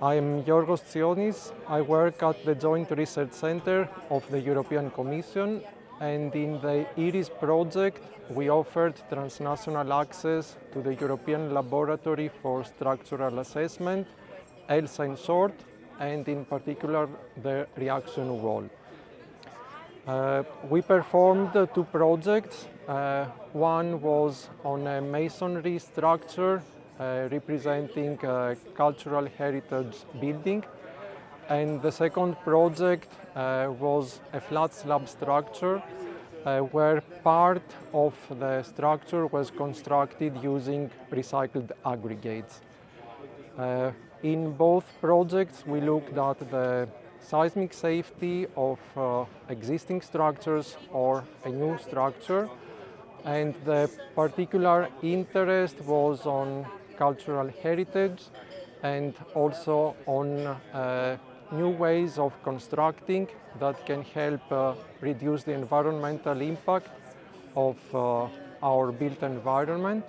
I'm Georgios Tsionis. I work at the Joint Research Center of the European Commission, and in the ERIES project we offered transnational access to the European Laboratory for Structural Assessment, ELSA in short, and in particular the reaction wall. We performed two projects. One was on a masonry structure representing a cultural heritage building, and the second project was a flat slab structure where part of the structure was constructed using recycled aggregates. In both projects we looked at the seismic safety of existing structures or a new structure, and the particular interest was on cultural heritage and also on new ways of constructing that can help reduce the environmental impact of our built environment,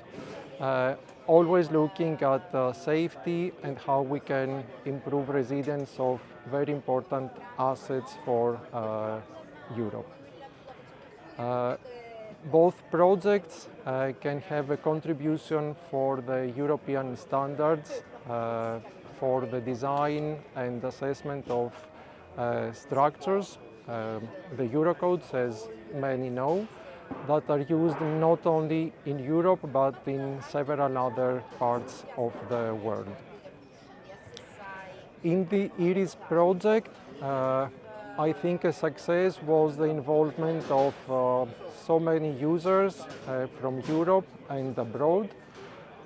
always looking at safety and how we can improve resilience of very important assets for Europe. Both projects can have a contribution for the European standards for the design and assessment of structures, the Eurocodes, as many know, that are used not only in Europe but in several other parts of the world. In the ERIES project, I think a success was the involvement of so many users from Europe and abroad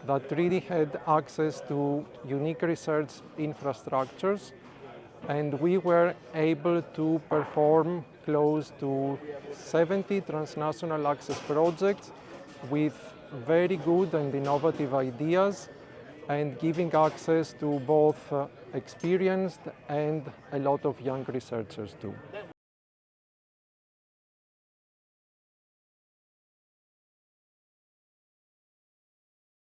that really had access to unique research infrastructures, and we were able to perform close to 70 transnational access projects with very good and innovative ideas and giving access to both experienced and a lot of young researchers too.